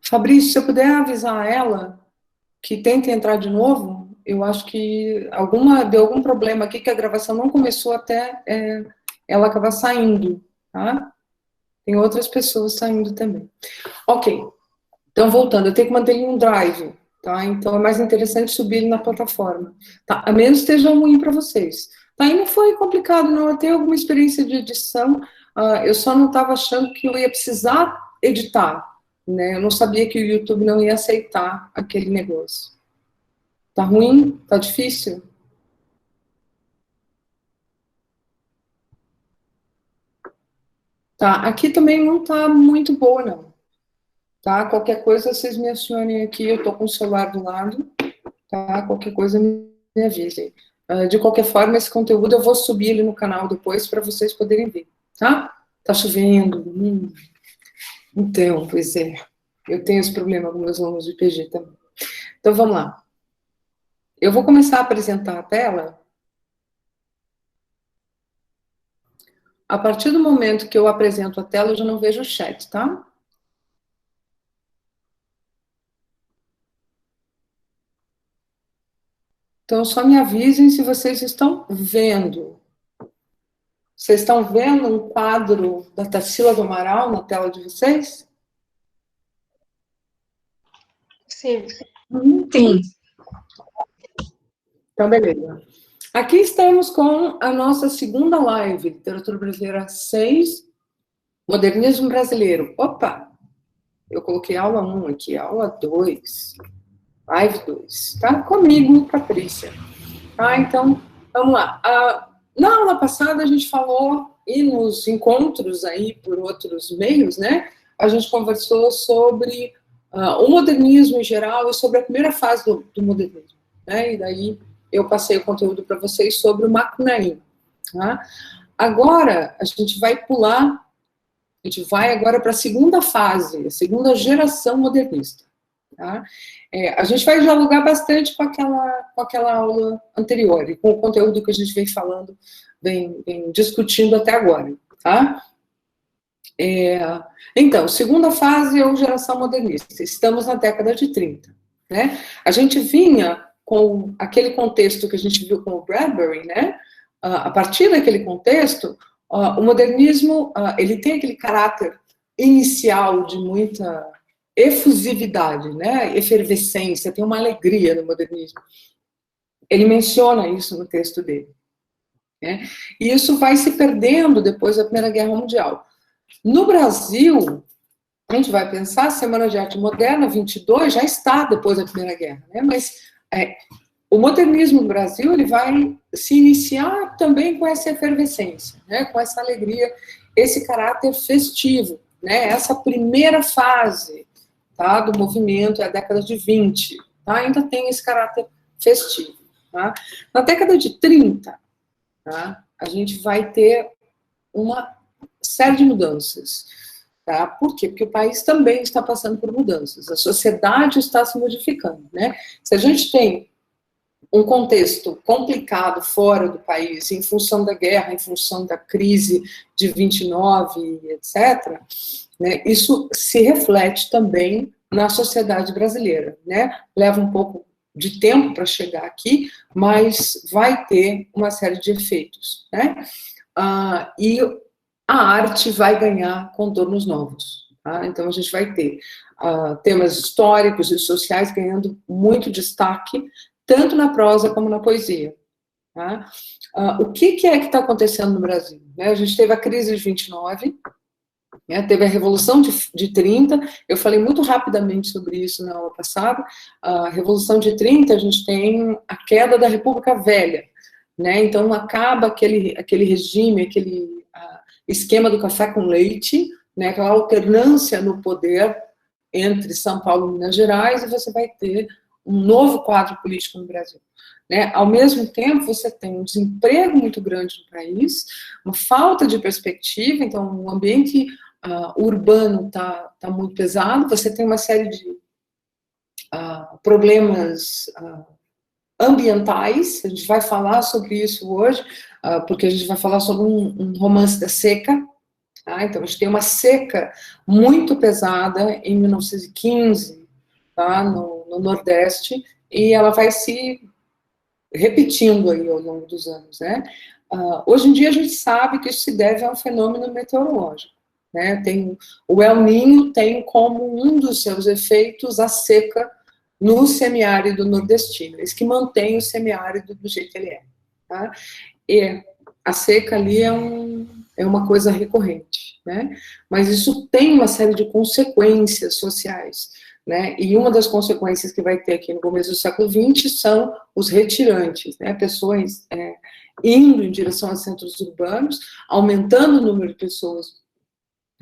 Fabrício, se eu puder avisar ela que tente entrar de novo, eu acho que deu algum problema aqui, que a gravação não começou até ela acabar saindo, tá? Tem outras pessoas saindo também. Ok, então voltando, eu tenho que manter ele em um drive, tá? Então é mais interessante subir ele na plataforma, tá? A menos que esteja ruim para vocês. Tá, e não foi complicado, não. Eu tenho alguma experiência de edição, eu só não estava achando que eu ia precisar editar, né? Eu não sabia que o YouTube não ia aceitar aquele negócio. Tá ruim? Tá difícil? Tá, aqui também não tá muito boa, não. Tá? Qualquer coisa, vocês me acionem aqui, eu tô com o celular do lado, tá? Qualquer coisa, me avisem. De qualquer forma, esse conteúdo eu vou subir ele no canal depois para vocês poderem ver, tá? Tá chovendo. Então, pois é. Eu tenho esse problema com meus alunos de PG também. Então, vamos lá. Eu vou começar a apresentar a tela. A partir do momento que eu apresento a tela, eu já não vejo o chat, tá? Então, só me avisem se vocês estão vendo. Vocês estão vendo um quadro da Tarsila do Amaral na tela de vocês? Sim. Sim. Então, beleza. Aqui estamos com a nossa segunda live, Literatura Brasileira 6, Modernismo Brasileiro. Opa! Eu coloquei aula 1 aqui, aula 2, live 2, tá? Comigo, Patrícia. Tá, então, vamos lá. Na aula passada, a gente falou, e nos encontros aí por outros meios, né? A gente conversou sobre o modernismo em geral e sobre a primeira fase do modernismo, né? E daí eu passei o conteúdo para vocês sobre o Macunaíma, tá? Agora, a gente vai pular, a gente vai agora para a segunda fase, a segunda geração modernista, tá? A gente vai dialogar bastante com aquela aula anterior e com o conteúdo que a gente vem falando, vem discutindo até agora, tá? Então, segunda fase é a geração modernista. Estamos na década de 30, né? A gente vinha com aquele contexto que a gente viu com o Bradbury, né? A partir daquele contexto, o modernismo, ele tem aquele caráter inicial de muita efusividade, né? Efervescência, tem uma alegria no modernismo. Ele menciona isso no texto dele, né? E isso vai se perdendo depois da Primeira Guerra Mundial. No Brasil, a gente vai pensar, a Semana de Arte Moderna, 22, já está depois da Primeira Guerra, né? Mas o modernismo no Brasil, ele vai se iniciar também com essa efervescência, né? Com essa alegria, esse caráter festivo, né? Essa primeira fase, tá, do movimento, é a década de 20, tá? Ainda tem esse caráter festivo, tá? Na década de 30, tá, a gente vai ter uma série de mudanças, tá? Por quê? Porque o país também está passando por mudanças, a sociedade está se modificando, né? Se a gente tem um contexto complicado fora do país, em função da guerra, em função da crise de 29, etc., né, isso se reflete também na sociedade brasileira, né? Leva um pouco de tempo para chegar aqui, mas vai ter uma série de efeitos, né? E a arte vai ganhar contornos novos, tá? Então a gente vai ter temas históricos e sociais ganhando muito destaque, tanto na prosa como na poesia, tá? O que é que está acontecendo no Brasil? A gente teve a crise de 29, né, teve a Revolução de 30, eu falei muito rapidamente sobre isso na aula passada. A Revolução de 30, a gente tem a queda da República Velha, né? Então acaba aquele regime, aquele esquema do café com leite, né, aquela alternância no poder entre São Paulo e Minas Gerais, e você vai ter um novo quadro político no Brasil, né? Ao mesmo tempo, você tem um desemprego muito grande no país, uma falta de perspectiva, então o ambiente urbano está muito pesado, você tem uma série de problemas ambientais, a gente vai falar sobre isso hoje, porque a gente vai falar sobre um romance da seca, Tá? Então, a gente tem uma seca muito pesada em 1915, tá? no Nordeste, e ela vai se repetindo aí ao longo dos anos, né? Hoje em dia a gente sabe que isso se deve a um fenômeno meteorológico, né? O El Niño tem como um dos seus efeitos a seca no semiárido nordestino, isso que mantém o semiárido do jeito que ele é, tá? E a seca ali é uma coisa recorrente, né? Mas isso tem uma série de consequências sociais, né? E uma das consequências que vai ter aqui no começo do século XX são os retirantes, né? Pessoas indo em direção a centros urbanos, aumentando o número de pessoas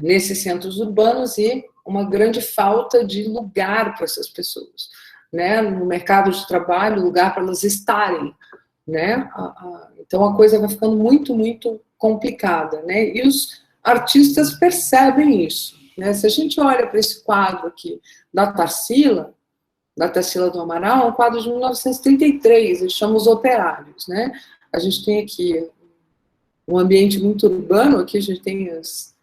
nesses centros urbanos e uma grande falta de lugar para essas pessoas, né? No mercado de trabalho, lugar para elas estarem, né? Então a coisa vai ficando muito, muito complicada, né? E os artistas percebem isso, né? Se a gente olha para esse quadro aqui da Tarsila do Amaral, é um quadro de 1933, eles chamam Os Operários, né? A gente tem aqui um ambiente muito urbano, aqui a gente tem as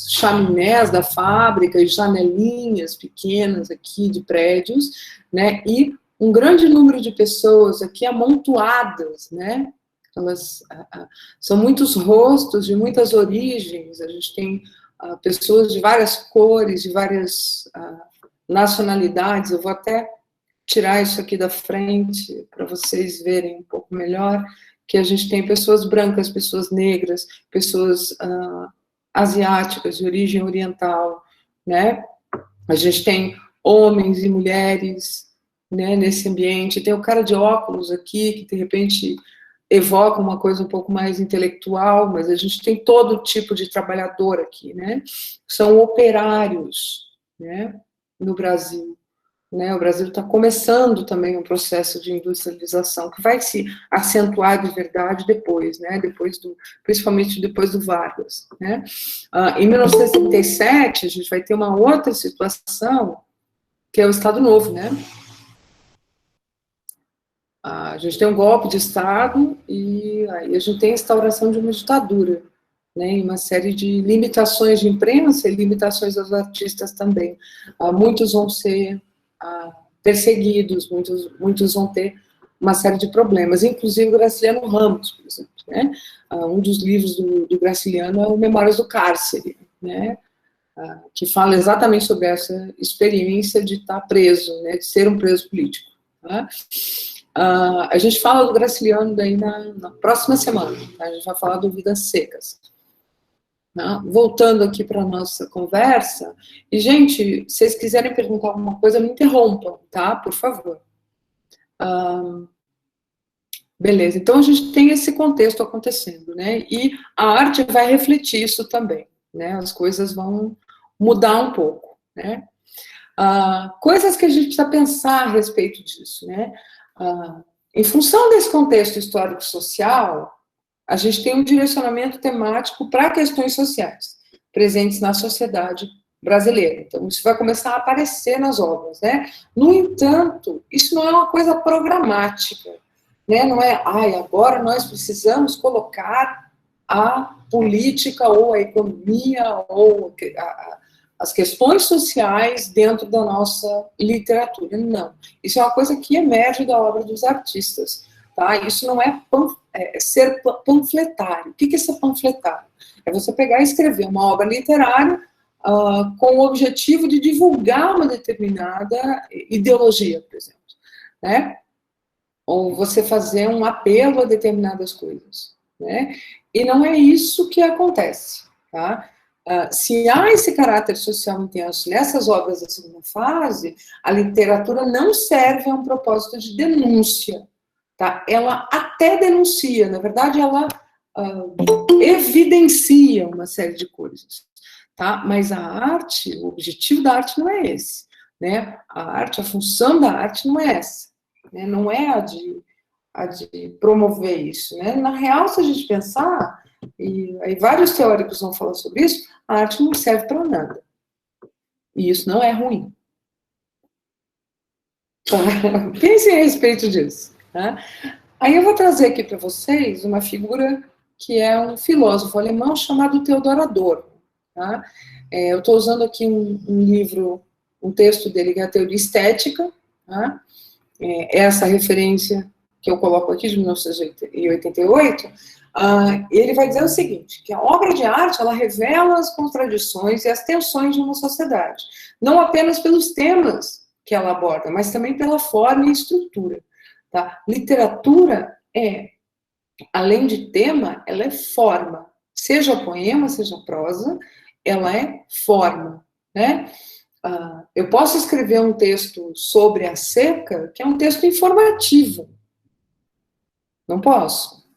chaminés da fábrica, as janelinhas pequenas aqui de prédios, né? E um grande número de pessoas aqui amontoadas, né? Elas, são muitos rostos de muitas origens, a gente tem pessoas de várias cores, de várias nacionalidades. Eu vou até tirar isso aqui da frente para vocês verem um pouco melhor, que a gente tem pessoas brancas, pessoas negras, pessoas asiáticas, de origem oriental, né? A gente tem homens e mulheres, né, nesse ambiente. Tem o cara de óculos aqui, que de repente evoca uma coisa um pouco mais intelectual, mas a gente tem todo tipo de trabalhador aqui, né? São operários, né, no Brasil. Né, o Brasil está começando também um processo de industrialização que vai se acentuar de verdade depois, né, principalmente depois do Vargas. Né. Em 1937, a gente vai ter uma outra situação, que é o Estado Novo. Né. A gente tem um golpe de Estado e aí a gente tem a instauração de uma ditadura, né, e uma série de limitações de imprensa e limitações aos artistas também. Muitos vão ser perseguidos, muitos vão ter uma série de problemas, inclusive o Graciliano Ramos, por exemplo, né? Um dos livros do Graciliano é o Memórias do Cárcere, né? Que fala exatamente sobre essa experiência de estar preso, né? De ser um preso político. Tá? A gente fala do Graciliano daí na próxima semana, tá? A gente vai falar do Vidas Secas. Voltando aqui para a nossa conversa, e, gente, se vocês quiserem perguntar alguma coisa, me interrompam, tá? Por favor. Beleza, então a gente tem esse contexto acontecendo, né? E a arte vai refletir isso também, né? As coisas vão mudar um pouco, né? Coisas que a gente precisa pensar a respeito disso, né? Em função desse contexto histórico-social, a gente tem um direcionamento temático para questões sociais presentes na sociedade brasileira. Então, isso vai começar a aparecer nas obras, né? No entanto, isso não é uma coisa programática, né? Não é, agora nós precisamos colocar a política ou a economia ou as questões sociais dentro da nossa literatura. Não. Isso é uma coisa que emerge da obra dos artistas. Tá? Isso não é ser panfletário. O que é ser panfletário? É você pegar e escrever uma obra literária com o objetivo de divulgar uma determinada ideologia, por exemplo. Né? Ou você fazer um apelo a determinadas coisas. Né? E não é isso que acontece. Tá? Se há esse caráter social intenso nessas obras da segunda fase, a literatura não serve a um propósito de denúncia. Tá? Ela até denuncia, na verdade, ela evidencia uma série de coisas. Tá? Mas a arte, o objetivo da arte não é esse. Né? A função da arte não é essa. Né? Não é a de promover isso. Né? Na real, se a gente pensar, e aí vários teóricos vão falar sobre isso, a arte não serve para nada. E isso não é ruim. Tá? Pensem a respeito disso. Tá? Aí eu vou trazer aqui para vocês uma figura que é um filósofo alemão chamado Theodor Adorno. tá? Eu estou usando aqui um livro, um texto dele, que é a Teoria Estética, tá? Essa referência que eu coloco aqui, de 1988, ele vai dizer o seguinte, que a obra de arte, ela revela as contradições e as tensões de uma sociedade, não apenas pelos temas que ela aborda, mas também pela forma e estrutura, tá? Literatura além de tema, ela é forma, seja poema, seja prosa, ela é forma, né? Eu posso escrever um texto sobre a seca, que é um texto informativo. Não posso.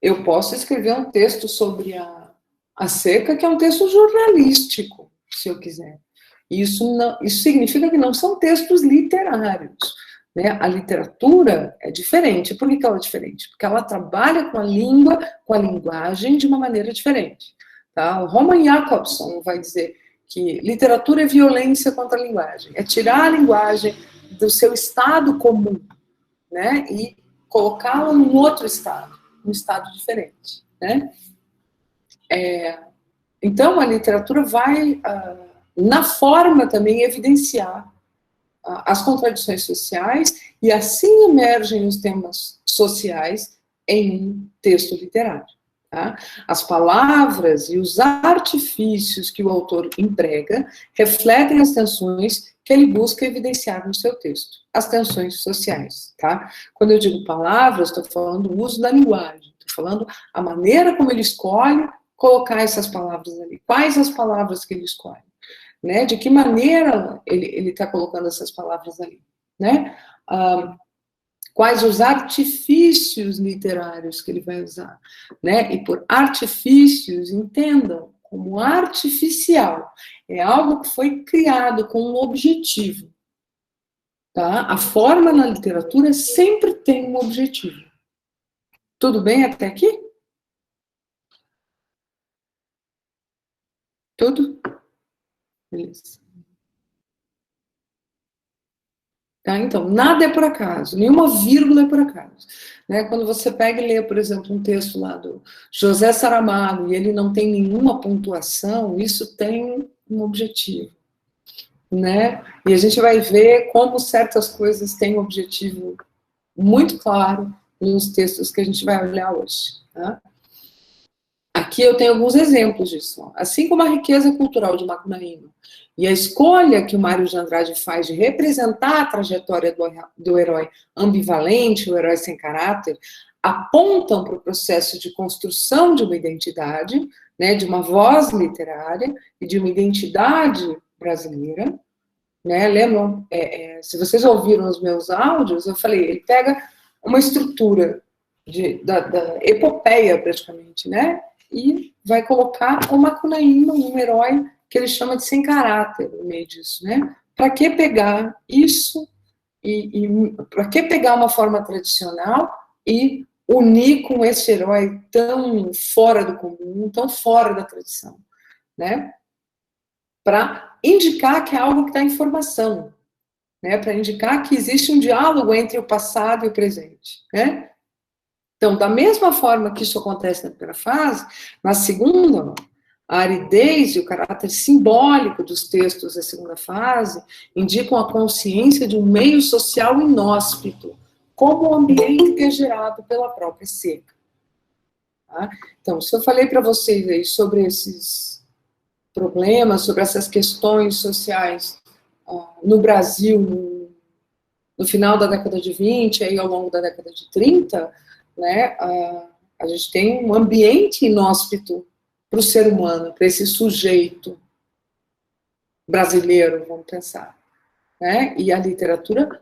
Eu posso escrever um texto sobre a seca, que é um texto jornalístico, se eu quiser. Isso significa que não são textos literários. Né? A literatura é diferente. Por que ela é diferente? Porque ela trabalha com a língua, com a linguagem, de uma maneira diferente. Tá? O Roman Jakobson vai dizer que literatura é violência contra a linguagem. É tirar a linguagem do seu estado comum, né? E colocá-la num outro estado, um estado diferente, né? Então, a literatura vai, na forma também, evidenciar as contradições sociais e assim emergem os temas sociais em um texto literário. Tá? As palavras e os artifícios que o autor emprega refletem as tensões que ele busca evidenciar no seu texto, as tensões sociais. Tá? Quando eu digo palavras, estou falando do uso da linguagem, estou falando a maneira como ele escolhe colocar essas palavras ali. Quais as palavras que ele escolhe? Né? De que maneira ele está colocando essas palavras ali? Né? Quais os artifícios literários que ele vai usar, né? E por artifícios, entendam como artificial. É algo que foi criado com um objetivo, tá? A forma na literatura sempre tem um objetivo. Tudo bem até aqui? Tudo? Beleza. Tá? Então, nada é por acaso, nenhuma vírgula é por acaso. Né? Quando você pega e lê, por exemplo, um texto lá do José Saramago, e ele não tem nenhuma pontuação, isso tem um objetivo. Né? E a gente vai ver como certas coisas têm um objetivo muito claro nos textos que a gente vai olhar hoje. Tá? Aqui eu tenho alguns exemplos disso. Assim como a riqueza cultural de Macunaíma e a escolha que o Mário de Andrade faz de representar a trajetória do herói ambivalente, o herói sem caráter, apontam para o processo de construção de uma identidade, né, de uma voz literária e de uma identidade brasileira. Né? Lembram? Se vocês ouviram os meus áudios, eu falei, ele pega uma estrutura da epopeia, praticamente, né? E vai colocar o Macunaíma, um herói que ele chama de sem caráter no meio disso, né? Para que pegar isso e para que pegar uma forma tradicional e unir com esse herói tão fora do comum, tão fora da tradição, né? Para indicar que é algo que está em formação, né? Para indicar que existe um diálogo entre o passado e o presente, né? Então, da mesma forma que isso acontece na primeira fase, na segunda, a aridez e o caráter simbólico dos textos da segunda fase indicam a consciência de um meio social inóspito, como o ambiente que é gerado pela própria seca. Tá? Então, se eu falei para vocês aí sobre esses problemas, sobre essas questões sociais no Brasil, no final da década de 20, aí ao longo da década de 30, né, a gente tem um ambiente inóspito para o ser humano, para esse sujeito brasileiro, vamos pensar. Né? E a literatura